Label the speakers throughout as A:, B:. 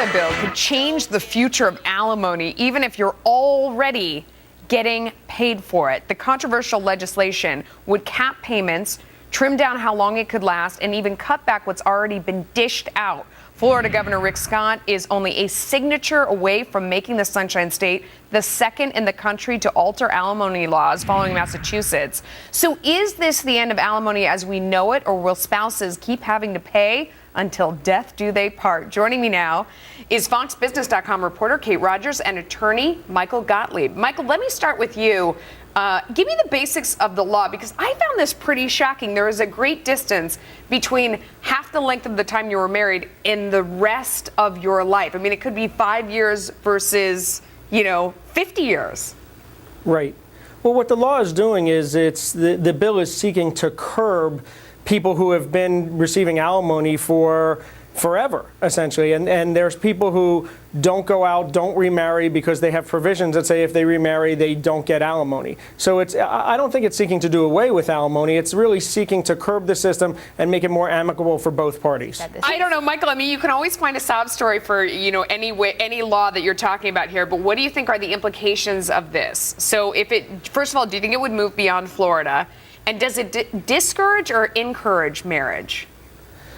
A: Florida bill could change the future of alimony, even if you're already getting paid for it. The controversial legislation would cap payments, trim down how long it could last, and even cut back what's already been dished out. Florida Governor Rick Scott is only a signature away from making the Sunshine State the second in the country to alter alimony laws following Massachusetts. So is this the end of alimony as we know it, or will spouses keep having to pay until death do they part? Joining me now is FoxBusiness.com reporter Kate Rogers and attorney Michael Gottlieb. Michael, let me start with you. Give me the basics of the law, because I found this pretty shocking. There is a great distance between half the length of the time you were married and the rest of your life. I mean, it could be 5 years versus, 50 years.
B: Right. Well, what the law is doing is the bill is seeking to curb people who have been receiving alimony for forever, essentially. And there's people who don't go out, don't remarry, because they have provisions that say if they remarry, they don't get alimony. So I don't think it's seeking to do away with alimony. It's really seeking to curb the system and make it more amicable for both parties.
A: I don't know, Michael. I mean, you can always find a sob story for, any law that you're talking about here. But what do you think are the implications of this? So first of all, do you think it would move beyond Florida? And does it discourage or encourage marriage?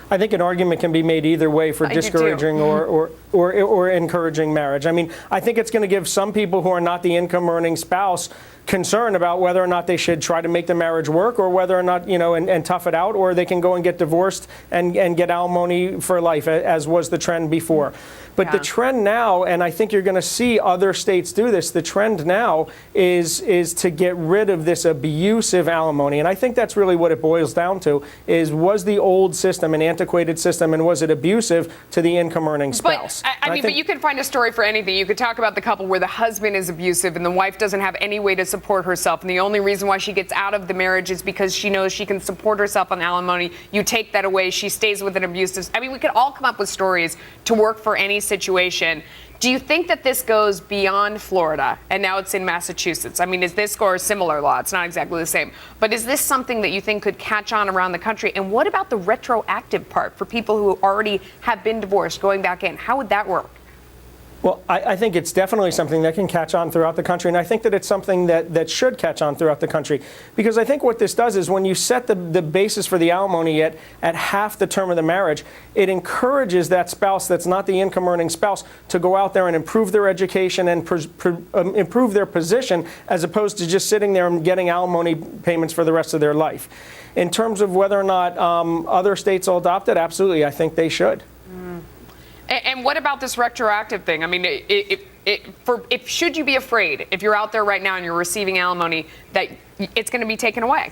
B: I think an argument can be made either way for discouraging or encouraging marriage. I mean, I think it's going to give some people who are not the income-earning spouse concern about whether or not they should try to make the marriage work, or whether or not, and tough it out, or they can go and get divorced and get alimony for life, as was the trend before. But the trend now, and I think you're going to see other states do this, the trend now is to get rid of this abusive alimony. And I think that's really what it boils down to, was the old system an antiquated system, and was it abusive to the income-earning spouse?
A: But, but you can find a story for anything. You could talk about the couple where the husband is abusive and the wife doesn't have any way to support herself, and the only reason why she gets out of the marriage is because she knows she can support herself on alimony. You take that away, she stays with an abusive. I mean, we could all come up with stories to work for any situation. Do you think that this goes beyond Florida and now it's in Massachusetts? I mean, is this or a similar law? It's not exactly the same. But is this something that you think could catch on around the country? And what about the retroactive part for people who already have been divorced going back in? How would that work?
B: Well, I think it's definitely something that can catch on throughout the country, and I think that it's something that should catch on throughout the country, because I think what this does is when you set the basis for the alimony at half the term of the marriage, it encourages that spouse that's not the income-earning spouse to go out there and improve their education and improve their position, as opposed to just sitting there and getting alimony payments for the rest of their life. In terms of whether or not other states will adopt it, absolutely, I think they should.
A: And what about this retroactive thing? I mean, should you be afraid, if you're out there right now and you're receiving alimony, that it's going to be taken away?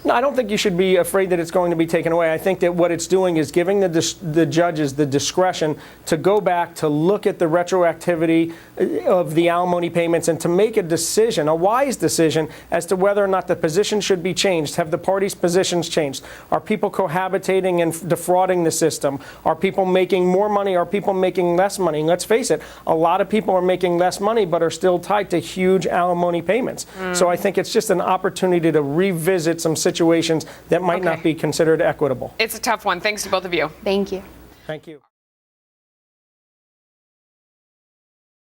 B: No, I don't think you should be afraid that it's going to be taken away. I think that what it's doing is giving the judges the discretion to go back, to look at the retroactivity of the alimony payments, and to make a decision, a wise decision, as to whether or not the position should be changed. Have the parties' positions changed? Are people cohabitating and defrauding the system? Are people making more money? Are people making less money? And let's face it, a lot of people are making less money but are still tied to huge alimony payments. So I think it's just an opportunity to revisit some situations that might not be considered equitable.
A: It's a tough one. Thanks to both of you.
C: Thank you.
B: Thank you.